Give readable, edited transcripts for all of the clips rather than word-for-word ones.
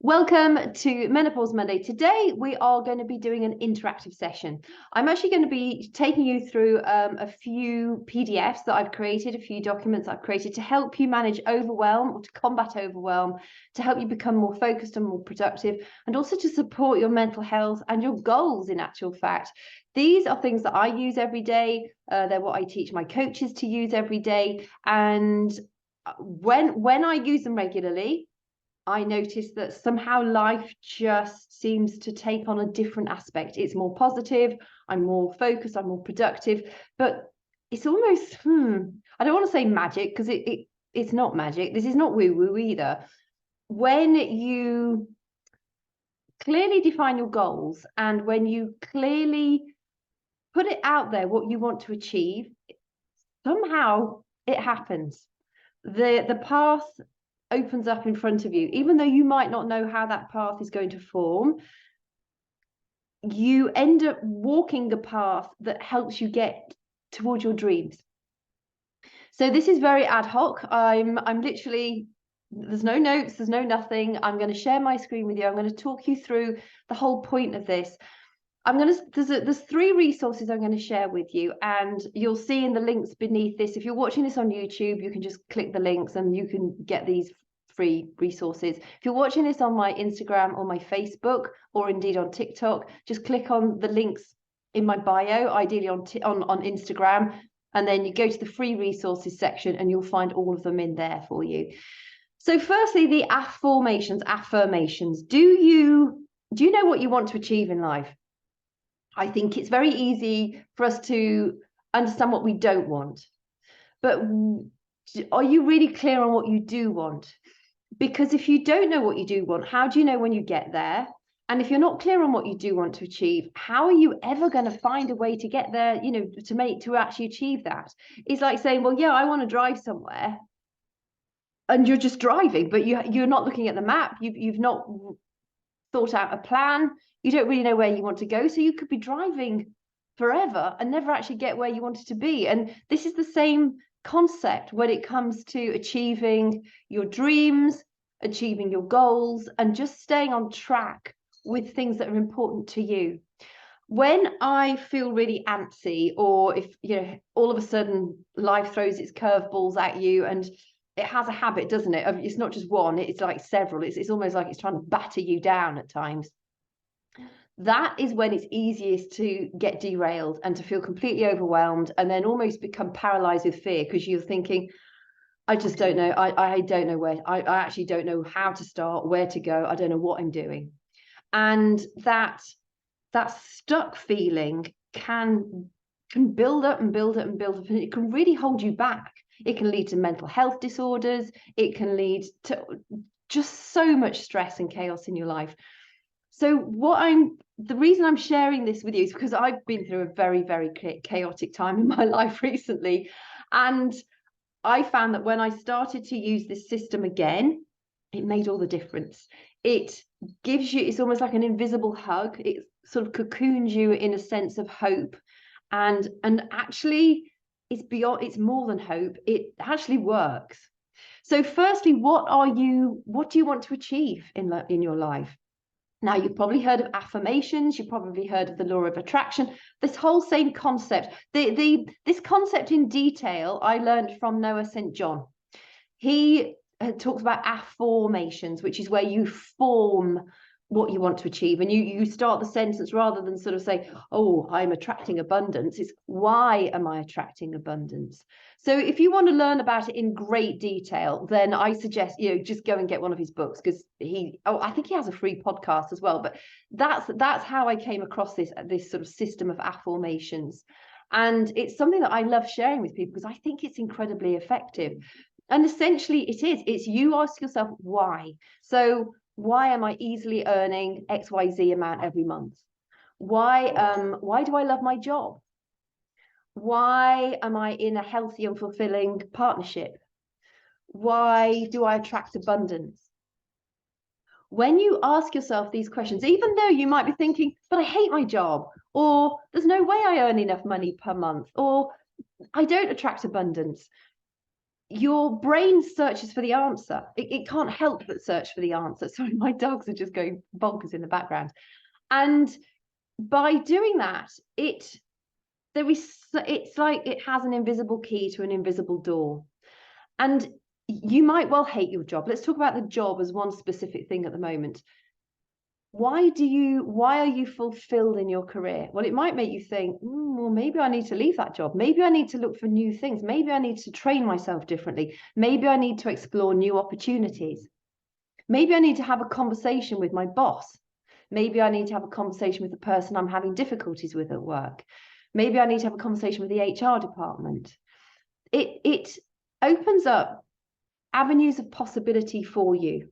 Welcome to Menopause Monday. Today we are going to be doing an interactive session. I'm actually going to be taking you through a few PDFs that I've created, a few documents I've created to help you manage overwhelm or to combat overwhelm, to help you become more focused and more productive, and also to support your mental health and your goals in actual fact. These are things that I use every day. They're what I teach my coaches to use every day. And when I use them regularly, I noticed that somehow life just seems to take on a different aspect. It's more positive, I'm more focused, I'm more productive, but it's almost, I don't want to say magic because it's not magic. This is not woo-woo either. When you clearly define your goals and when you clearly put it out there, what you want to achieve, somehow it happens. The path opens up in front of you, even though you might not know how that path is going to form. You end up walking a path that helps you get towards your dreams. So this is very ad hoc. I'm literally, there's no notes, there's no nothing. I'm going to share my screen with you. I'm going to talk you through the whole point of this. There's three resources I'm going to share with you, and you'll see in the links beneath this. If you're watching this on YouTube, you can just click the links and you can get these free resources. If you're watching this on my Instagram or my Facebook, or indeed on TikTok, just click on the links in my bio, ideally on Instagram, and then you go to the free resources section and you'll find all of them in there for you. So firstly, the affirmations. Do you know what you want to achieve in life? I think it's very easy for us to understand what we don't want. But are you really clear on what you do want? Because if you don't know what you do want, how do you know when you get there? And if you're not clear on what you do want to achieve, how are you ever going to find a way to get there, to actually achieve that? It's like saying, well, yeah, I want to drive somewhere. And you're just driving, but you're not looking at the map. You've not thought out a plan. You don't really know where you want to go. So you could be driving forever and never actually get where you wanted to be. And this is the same concept when it comes to achieving your dreams, achieving your goals, and just staying on track with things that are important to you. When I feel really antsy, or if all of a sudden life throws its curveballs at you, and it has a habit, doesn't it? It's not just one, it's like several. It's almost like it's trying to batter you down at times. That is when it's easiest to get derailed and to feel completely overwhelmed and then almost become paralyzed with fear, because you're thinking, I just don't know. I don't know where. I actually don't know how to start, where to go. I don't know what I'm doing. And that stuck feeling can build up and build up and build up, and it can really hold you back. It can lead to mental health disorders. It can lead to just so much stress and chaos in your life. So the reason I'm sharing this with you is because I've been through a very, very chaotic time in my life recently. And I found that when I started to use this system again, it made all the difference. It gives you, it's almost like an invisible hug. It sort of cocoons you in a sense of hope. And actually, it's more than hope. It actually works. So firstly, what do you want to achieve in your life? Now, you've probably heard of affirmations. You've probably heard of the law of attraction. This whole same concept, this concept in detail, I learned from Noah St. John. He talks about afformations, which is where you form what you want to achieve, and you start the sentence rather than sort of say, oh, I'm attracting abundance. It's why am I attracting abundance? So if you want to learn about it in great detail, then I suggest just go and get one of his books, because I think he has a free podcast as well. But that's how I came across this sort of system of affirmations, and it's something that I love sharing with people because I think it's incredibly effective. And essentially it's you ask yourself why. So why am I easily earning XYZ amount every month? Why do I love my job? Why am I in a healthy and fulfilling partnership? Why do I attract abundance? When you ask yourself these questions, even though you might be thinking, but I hate my job, or there's no way I earn enough money per month, or I don't attract abundance, your brain searches for the answer. It can't help but search for the answer. Sorry, my dogs are just going bonkers in the background. And by doing that, it's like it has an invisible key to an invisible door. And you might well hate your job. Let's talk about the job as one specific thing at the moment. Why are you fulfilled in your career? Well, it might make you think, well, maybe I need to leave that job. Maybe I need to look for new things. Maybe I need to train myself differently. Maybe I need to explore new opportunities. Maybe I need to have a conversation with my boss. Maybe I need to have a conversation with the person I'm having difficulties with at work. Maybe I need to have a conversation with the HR department. It opens up avenues of possibility for you.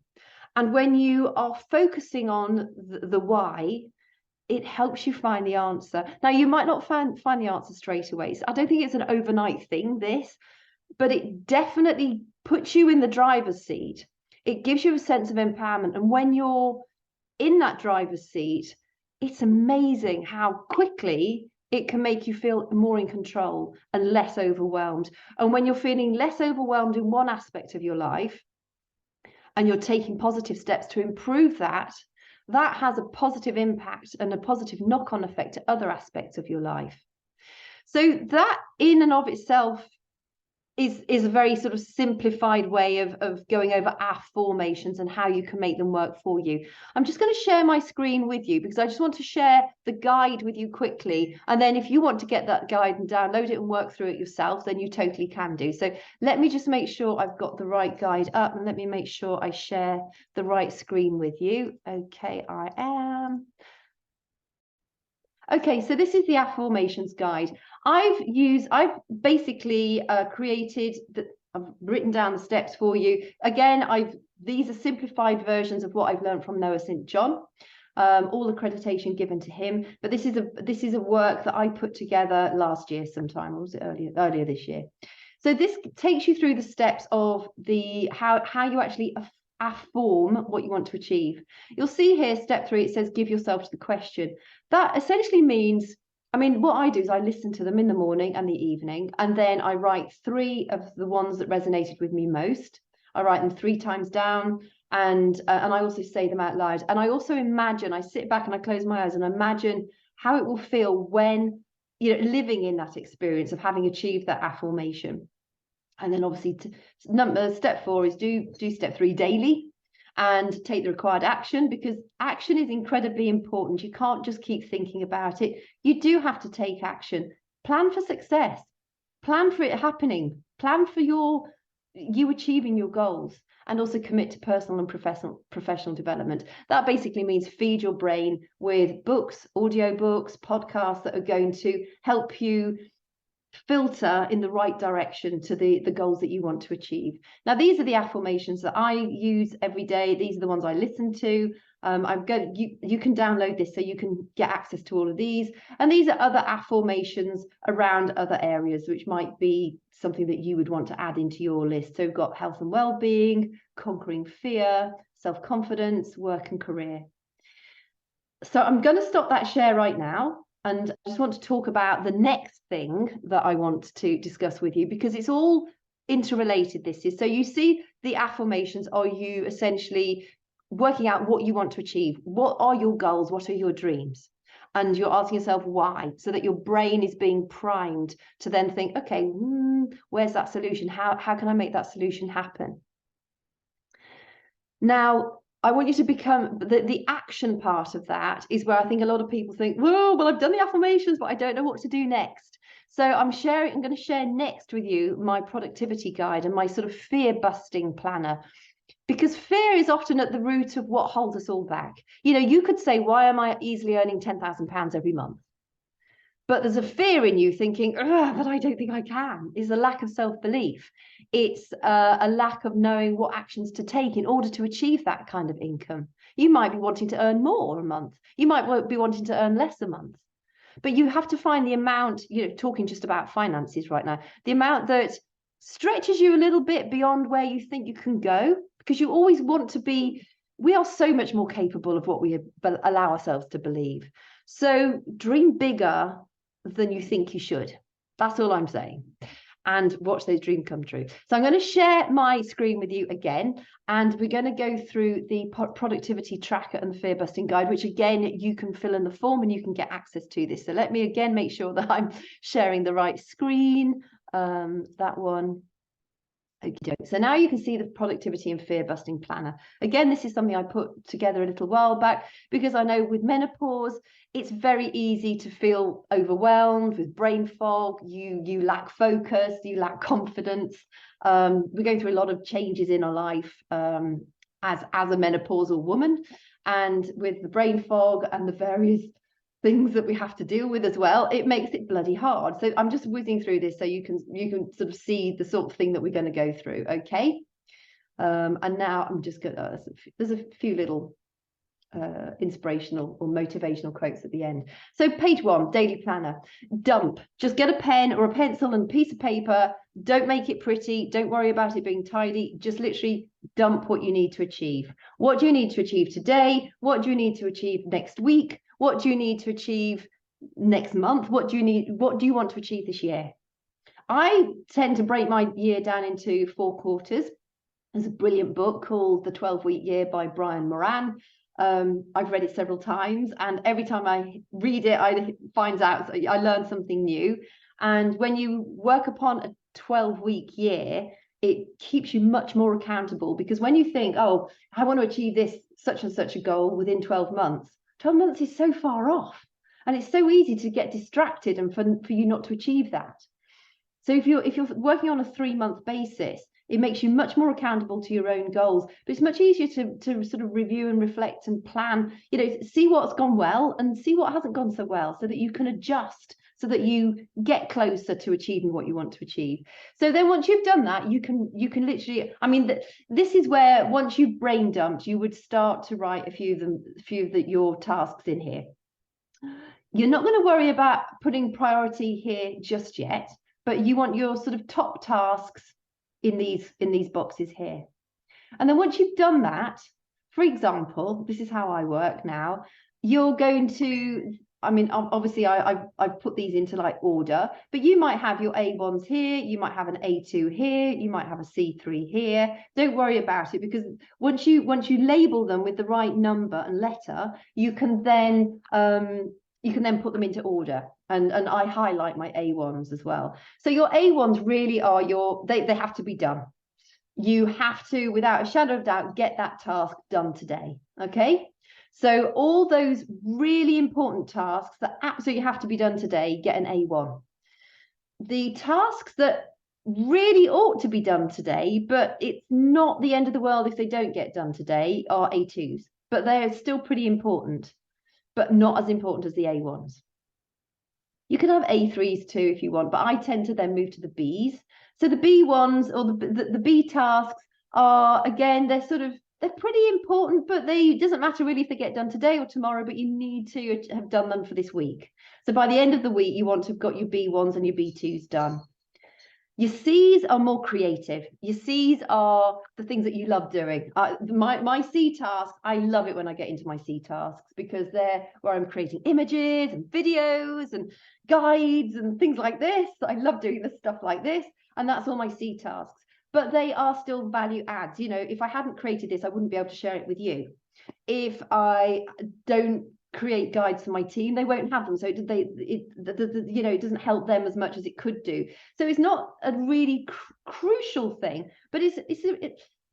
And when you are focusing on the why, it helps you find the answer. Now, you might not find the answer straight away. So I don't think it's an overnight thing, this, but it definitely puts you in the driver's seat. It gives you a sense of empowerment. And when you're in that driver's seat, it's amazing how quickly it can make you feel more in control and less overwhelmed. And when you're feeling less overwhelmed in one aspect of your life, and you're taking positive steps to improve that, that has a positive impact and a positive knock-on effect to other aspects of your life. So that in and of itself is a very sort of simplified way of going over Afformations and how you can make them work for you. I'm just going to share my screen with you because I just want to share the guide with you quickly. And then if you want to get that guide and download it and work through it yourself, then you totally can do. So let me just make sure I've got the right guide up, and let me make sure I share the right screen with you. Okay, I am. Okay, so this is the Afformations guide. I've basically created I've written down the steps for you. Again, these are simplified versions of what I've learned from Noah St. John. All accreditation given to him, but this is a work that I put together last year sometime, or was it earlier this year? So this takes you through the steps of how you actually form what you want to achieve. You'll see here, step 3, it says give yourself to the question. That essentially means, I mean, what I do is I listen to them in the morning and the evening, and then I write 3 of the ones that resonated with me most. I write them 3 times down, and I also say them out loud. And I also imagine, I sit back and I close my eyes and imagine how it will feel when, you know, living in that experience of having achieved that affirmation. And then obviously step 4 is do step 3 daily and take the required action, because action is incredibly important. You can't just keep thinking about it. You do have to take action. Plan for success. Plan for it happening. Plan for you achieving your goals, and also commit to personal and professional development. That basically means feed your brain with books, audiobooks, podcasts that are going to help you filter in the right direction to the goals that you want to achieve. Now, these are the affirmations that I use every day. These are the ones I listen to. You can download this so you can get access to all of these. And these are other affirmations around other areas, which might be something that you would want to add into your list. So we've got health and well-being, conquering fear, self-confidence, work and career. So I'm going to stop that share right now. And I just want to talk about the next thing that I want to discuss with you, because it's all interrelated. This is, so you see the affirmations are you essentially working out what you want to achieve. What are your goals? What are your dreams? And you're asking yourself why, so that your brain is being primed to then think, okay, where's that solution? How can I make that solution happen? Now, I want you to become the action part of that is where I think a lot of people think, well, I've done the affirmations, but I don't know what to do next. So I'm going to share next with you my productivity guide and my sort of fear busting planner, because fear is often at the root of what holds us all back. You know, you could say, why am I easily earning £10,000 every month? But there's a fear in you thinking, but I don't think I can. Is a lack of self-belief. It's a lack of knowing what actions to take in order to achieve that kind of income. You might be wanting to earn more a month. You might be wanting to earn less a month. But you have to find the amount, you know, talking just about finances right now, the amount that stretches you a little bit beyond where you think you can go, because you always want to be, we are so much more capable of what we allow ourselves to believe. So dream bigger than you think you should. That's all I'm saying. and watch those dreams come true. So I'm going to share my screen with you again, and we're going to go through the productivity tracker and the fear busting guide, which again, you can fill in the form and you can get access to this. So let me again make sure that I'm sharing the right screen. That one. Okay, so now you can see the productivity and fear busting planner. Again, this is something I put together a little while back because I know with menopause, it's very easy to feel overwhelmed with brain fog. You lack focus, you lack confidence. We're going through a lot of changes in our life as a menopausal woman, and with the brain fog and the various things that we have to deal with as well, it makes it bloody hard. So I'm just whizzing through this so you can sort of see the sort of thing that we're going to go through. Okay. And now I'm just gonna there's a few little inspirational or motivational quotes at the end. So page 1, daily planner. Dump. Just get a pen or a pencil and a piece of paper. Don't make it pretty. Don't worry about it being tidy. Just literally dump what you need to achieve. What do you need to achieve today? What do you need to achieve next week? What do you need to achieve next month? What do you want to achieve this year? I tend to break my year down into 4 quarters. There's a brilliant book called The 12-Week Year by Brian Moran. I've read it several times, and every time I read it, I learn something new. And when you work upon a 12-week year, it keeps you much more accountable, because when you think, oh, I want to achieve this such and such a goal within 12 months, 12 months is so far off, and it's so easy to get distracted and for you not to achieve that. So if you're working on a 3-month basis, it makes you much more accountable to your own goals, but it's much easier to sort of review and reflect and plan, see what's gone well and see what hasn't gone so well, so that you can adjust, so that you get closer to achieving what you want to achieve. So then once you've done that, you can literally, this is where once you've brain dumped, you would start to write a few of your tasks in here. You're not going to worry about putting priority here just yet, but you want your sort of top tasks in these boxes here. And then once you've done that, for example, this is how I work now, you're going to, obviously I've put these into like order, but you might have your A1s here, you might have an A2 here, you might have a C3 here. Don't worry about it, because once you label them with the right number and letter, you can then put them into order. And I highlight my A1s as well. So your A1s really are they have to be done. You have to, without a shadow of doubt, get that task done today. Okay. So all those really important tasks that absolutely have to be done today, get an A1. The tasks that really ought to be done today, but it's not the end of the world if they don't get done today, are A2s. But they're still pretty important, but not as important as the A1s. You can have A3s too if you want, but I tend to then move to the Bs. So the B1s or the B tasks are, again, they're pretty important, but it doesn't matter really if they get done today or tomorrow, but you need to have done them for this week. So by the end of the week, you want to have got your B1s and your B2s done. Your C's are more creative. Your C's are the things that you love doing. My C tasks, I love it when I get into my C tasks, because they're where I'm creating images and videos and guides and things like this. I love doing the stuff like this, and that's all my C tasks. But they are still value adds. If I hadn't created this, I wouldn't be able to share it with you. If I don't create guides for my team, they won't have them, so it doesn't help them as much as it could do. So it's not a really crucial thing, but it's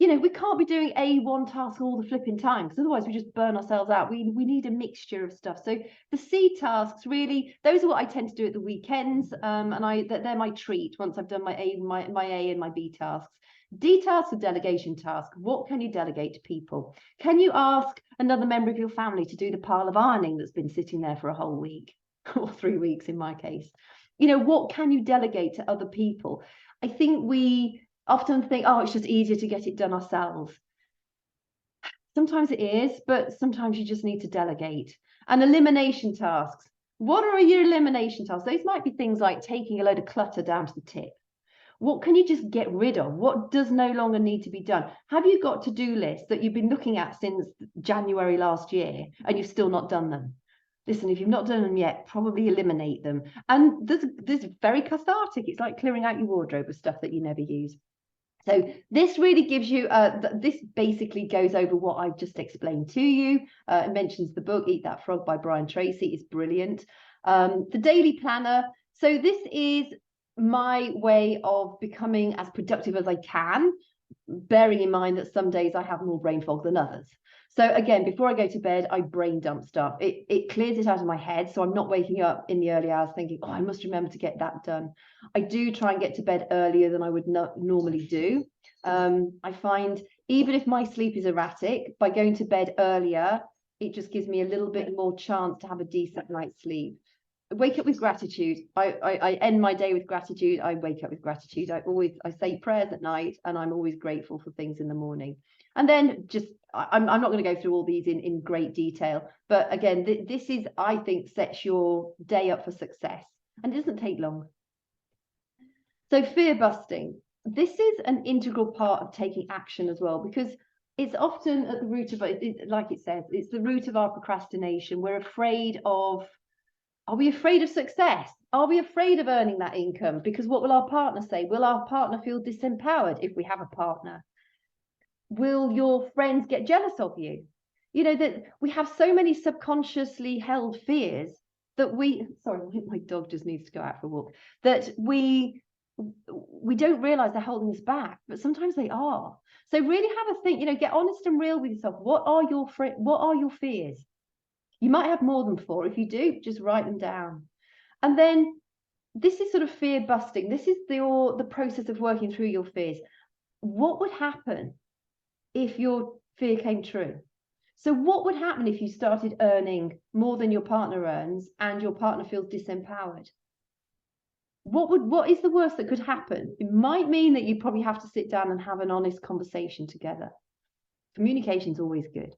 we can't be doing A1 tasks all the flipping time, because otherwise we just burn ourselves out. We need a mixture of stuff. So the C tasks, really, those are what I tend to do at the weekends, and they're my treat once I've done my A and my B tasks. D tasks are delegation tasks. What can you delegate to people? Can you ask another member of your family to do the pile of ironing that's been sitting there for a whole week or 3 weeks in my case? What can you delegate to other people? I think we often think, oh, it's just easier to get it done ourselves. Sometimes it is, but sometimes you just need to delegate. And elimination tasks. What are your elimination tasks? Those might be things like taking a load of clutter down to the tip. What can you just get rid of? What does no longer need to be done? Have you got to-do lists that you've been looking at since January last year and you've still not done them? listen, if you've not done them yet, probably eliminate them. And there's very cathartic. It's like clearing out your wardrobe of stuff that you never use. So this really gives you, this basically goes over what I've just explained to you. It mentions the book, Eat That Frog by Brian Tracy. It's brilliant. The daily planner. So this is my way of becoming as productive as I can, bearing in mind that some days I have more brain fog than others. So again, before I go to bed, I brain dump stuff. It clears it out of my head. So I'm not waking up in the early hours thinking, oh, I must remember to get that done. I do try and get to bed earlier than I would normally do. I find even if my sleep is erratic, by going to bed earlier, it just gives me a little bit more chance to have a decent night's sleep. Wake up with gratitude. I end my day with gratitude. I wake up with gratitude. I say prayers at night, and I'm always grateful for things in the morning. And then just I'm not going to go through all these in great detail, but again, this is, I think, sets your day up for success, and it doesn't take long. So fear busting. This is an integral part of taking action as well, because it's often at the root of it, like it says, it's the root of our procrastination. We're afraid of, are we afraid of success? Are we afraid of earning that income? Because what will our partner say? Will our partner feel disempowered if we have a partner? Will your friends get jealous of you? You know, that we have so many subconsciously held fears that sorry, my dog just needs to go out for a walk, that we don't realize they're holding us back, but sometimes they are. So really have a think, you know, get honest and real with yourself. What are your fears? You might have more than 4. If you do, just write them down. And then this is sort of fear busting. This is the process of working through your fears. What would happen if your fear came true? So what would happen if you started earning more than your partner earns and your partner feels disempowered? What is the worst that could happen? It might mean that you probably have to sit down and have an honest conversation together. Communication is always good.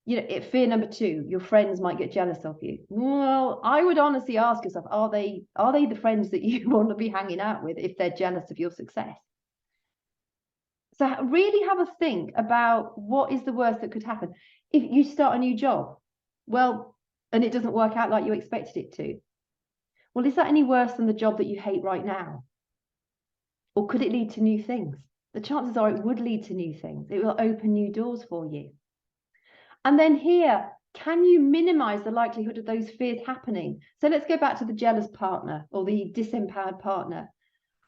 You know, fear number 2, your friends might get jealous of you. Well, I would honestly ask yourself, are they the friends that you want to be hanging out with if they're jealous of your success? So really have a think about what is the worst that could happen. If you start a new job, well, and it doesn't work out like you expected it to, well, is that any worse than the job that you hate right now? Or could it lead to new things? The chances are it would lead to new things. It will open new doors for you. And then here, can you minimize the likelihood of those fears happening? So let's go back to the jealous partner or the disempowered partner.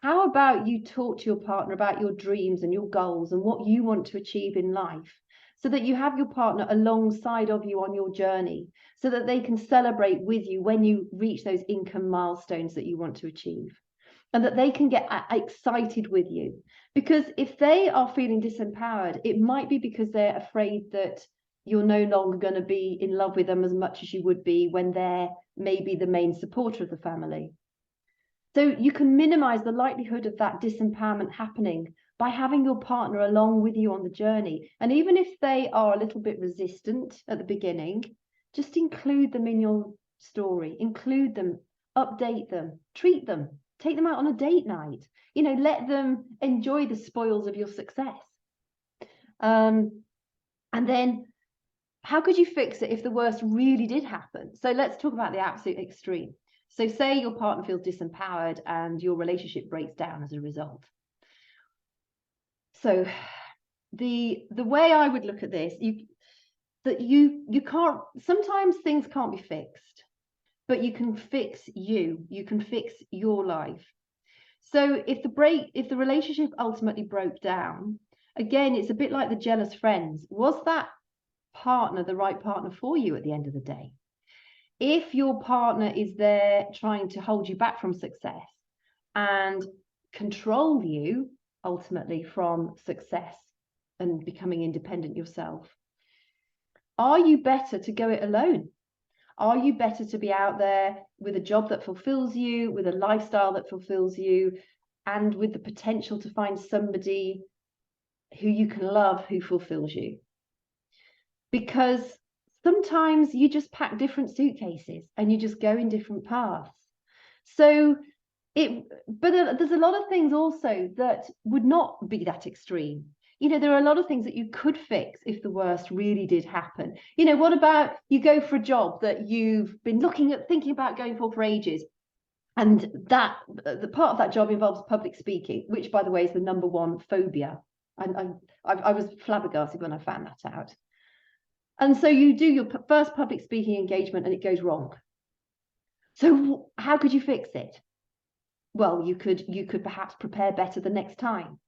How about you talk to your partner about your dreams and your goals and what you want to achieve in life, so that you have your partner alongside of you on your journey, so that they can celebrate with you when you reach those income milestones that you want to achieve, and that they can get excited with you. Because if they are feeling disempowered, it might be because they're afraid that you're no longer going to be in love with them as much as you would be when they're maybe the main supporter of the family. So you can minimize the likelihood of that disempowerment happening by having your partner along with you on the journey. And even if they are a little bit resistant at the beginning, just include them in your story, include them, update them, treat them, take them out on a date night, you know, let them enjoy the spoils of your success. And then how could you fix it if the worst really did happen? So let's talk about the absolute extreme. So say your partner feels disempowered and your relationship breaks down as a result. So the way I would look at this, you can't, sometimes things can't be fixed, but you can fix you can fix your life. So if the relationship ultimately broke down, again, it's a bit like the jealous friends. Was that partner the right partner for you at the end of the day? If your partner is there trying to hold you back from success and control you ultimately from success and becoming independent yourself, are you better to go it alone? Are you better to be out there with a job that fulfills you, with a lifestyle that fulfills you, and with the potential to find somebody who you can love who fulfills you? Because sometimes you just pack different suitcases and you just go in different paths. So but there's a lot of things also that would not be that extreme. You know, there are a lot of things that you could fix if the worst really did happen. You know, what about you go for a job that you've been thinking about going for ages, and that the part of that job involves public speaking, which, by the way, is the #1 phobia. I was flabbergasted when I found that out. And so you do your first public speaking engagement and it goes wrong. So how could you fix it? Well, you could perhaps prepare better the next time.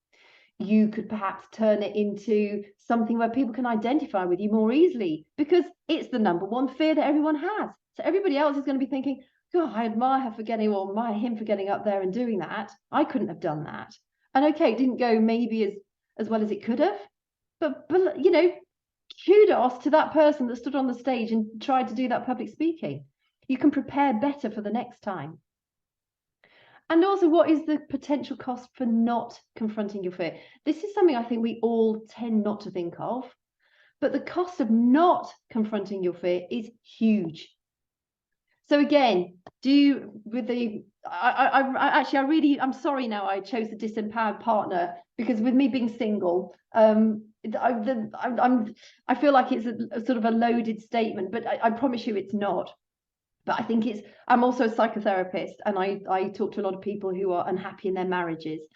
You could perhaps turn it into something where people can identify with you more easily, because it's the #1 fear that everyone has. So everybody else is going to be thinking, God, I admire her for getting, or admire him for getting up there and doing that. I couldn't have done that. And okay, it didn't go maybe as well as it could have, but you know, kudos to that person that stood on the stage and tried to do that public speaking. You can prepare better for the next time. And also, what is the potential cost for not confronting your fear? This is something I think we all tend not to think of, but the cost of not confronting your fear is huge. So again, I'm sorry now I chose the disempowered partner, because with me being single, I feel like it's a sort of a loaded statement, but I promise you it's not. But I think I'm also a psychotherapist, and I talk to a lot of people who are unhappy in their marriages,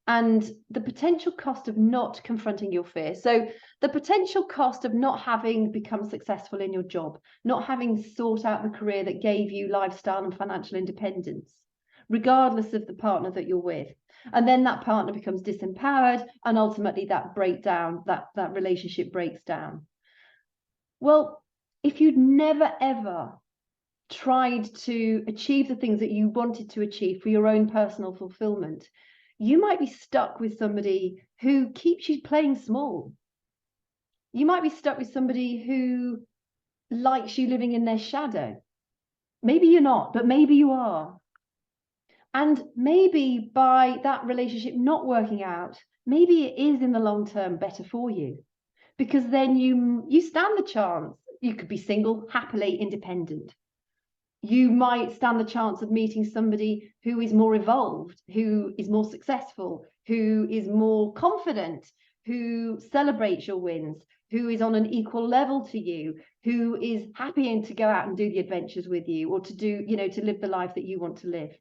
and the potential cost of not confronting your fear. So the potential cost of not having become successful in your job, not having sought out the career that gave you lifestyle and financial independence, regardless of the partner that you're with. And then that partner becomes disempowered, and ultimately that relationship breaks down. Well, if you'd never, ever tried to achieve the things that you wanted to achieve for your own personal fulfillment, you might be stuck with somebody who keeps you playing small. You might be stuck with somebody who likes you living in their shadow. Maybe you're not, but maybe you are. And maybe by that relationship not working out, maybe it is in the long term better for you, because then you stand the chance. You could be single, happily independent. You might stand the chance of meeting somebody who is more evolved, who is more successful, who is more confident, who celebrates your wins, who is on an equal level to you, who is happy to go out and do the adventures with you, or to live the life that you want to live.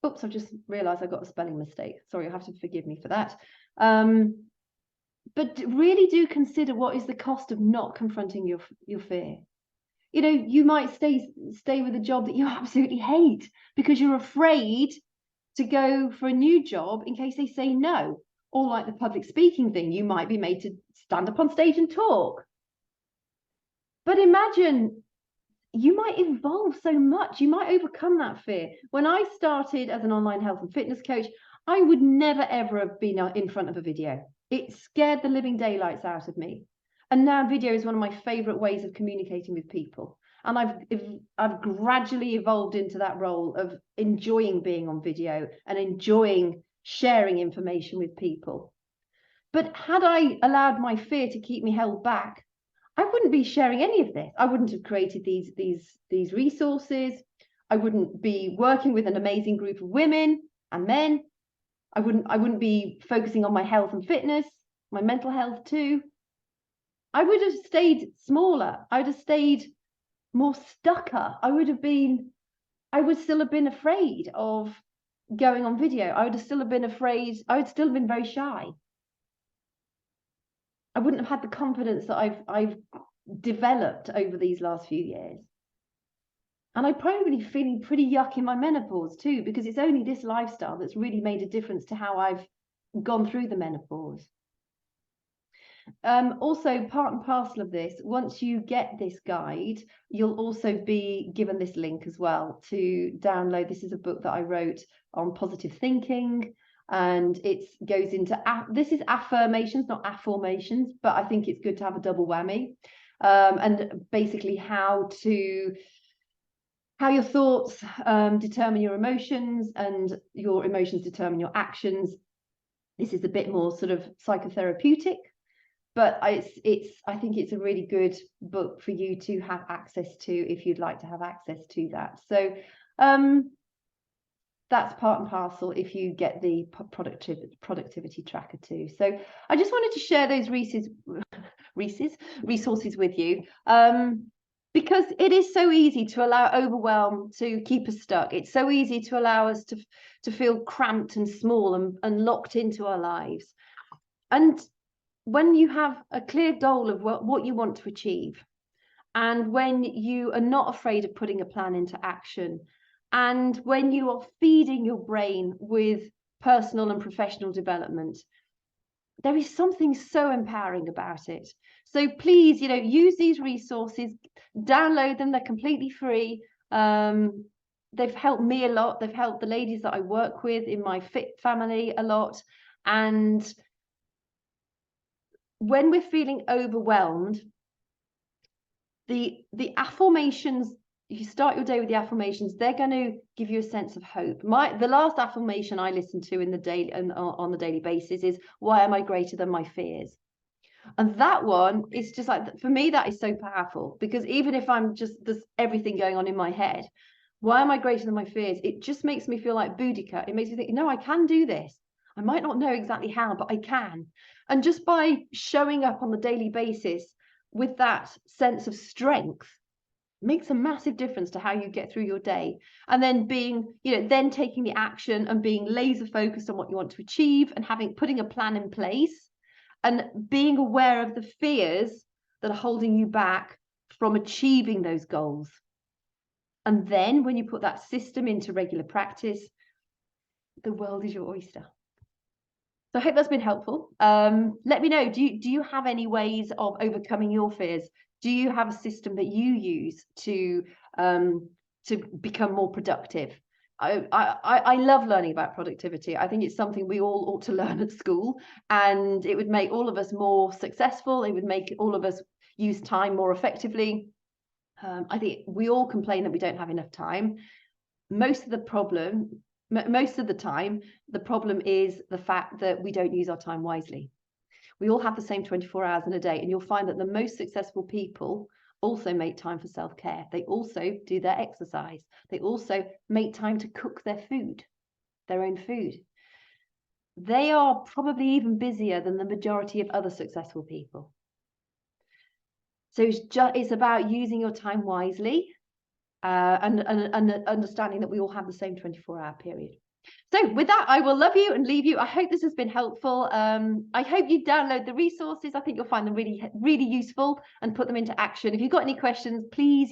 Oops, I've just realized I got a spelling mistake. Sorry, you'll have to forgive me for that. But really do consider, what is the cost of not confronting your fear? You know, you might stay with a job that you absolutely hate because you're afraid to go for a new job in case they say no. Or like the public speaking thing, you might be made to stand up on stage and talk. But imagine, you might evolve so much. You might overcome that fear. When I started as an online health and fitness coach, I would never, ever have been in front of a video. It scared the living daylights out of me. And now video is one of my favorite ways of communicating with people. And I've gradually evolved into that role of enjoying being on video and enjoying sharing information with people. But had I allowed my fear to keep me held back, I wouldn't be sharing any of this. I wouldn't have created these resources. I wouldn't be working with an amazing group of women and men. I wouldn't be focusing on my health and fitness, my mental health too. I would have stayed smaller. I would have stayed more stucker. I would still have been afraid of going on video. I would still have been afraid. I would still have been very shy. I wouldn't have had the confidence that I've developed over these last few years. And I'm probably feeling pretty yuck in my menopause too, because it's only this lifestyle that's really made a difference to how I've gone through the menopause. Also, part and parcel of this, once you get this guide, you'll also be given this link as well to download. This is a book that I wrote on positive thinking, and it goes into this is affirmations, not afformations, but I think it's good to have a double whammy, and basically how your thoughts determine your emotions, and your emotions determine your actions. This is a bit more sort of psychotherapeutic, but I think it's a really good book for you to have access to if you'd like to have access to that. So that's part and parcel if you get the productivity tracker too. So I just wanted to share those resources with you, because it is so easy to allow overwhelm to keep us stuck. It's so easy to allow us to feel cramped and small and locked into our lives. And when you have a clear goal of what you want to achieve, and when you are not afraid of putting a plan into action, and when you are feeding your brain with personal and professional development, there is something so empowering about it. So please, use these resources, download them. They're completely free. They've helped me a lot. They've helped the ladies that I work with in my fit family a lot. And when we're feeling overwhelmed, the Afformations, you start your day with the Afformations, they're going to give you a sense of hope. The last affirmation I listen to in the daily on the daily basis is, why am I greater than my fears? And that one is just like, for me, that is so powerful, because even if there's everything going on in my head, why am I greater than my fears? It just makes me feel like Boudica. It makes me think, no, I can do this. I might not know exactly how, but I can. And just by showing up on the daily basis with that sense of strength, makes a massive difference to how you get through your day. And then then taking the action and being laser focused on what you want to achieve, and putting a plan in place, and being aware of the fears that are holding you back from achieving those goals. And then when you put that system into regular practice, the world is your oyster. So I hope that's been helpful. Let me know, do you have any ways of overcoming your fears? Do you have a system that you use to become more productive? I love learning about productivity. I think it's something we all ought to learn at school, and it would make all of us more successful. It would make all of us use time more effectively. I think we all complain that we don't have enough time. Most of the time, the problem is the fact that we don't use our time wisely. We all have the same 24 hours in a day, and you'll find that the most successful people also make time for self-care. They also do their exercise. They also make time to cook their own food. They are probably even busier than the majority of other successful people. So it's about using your time wisely, and understanding that we all have the same 24-hour period. So with that, I will love you and leave you. I hope this has been helpful. I hope you download the resources. I think you'll find them really, really useful, and put them into action. If you've got any questions, please,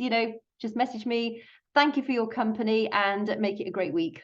just message me. Thank you for your company, and make it a great week.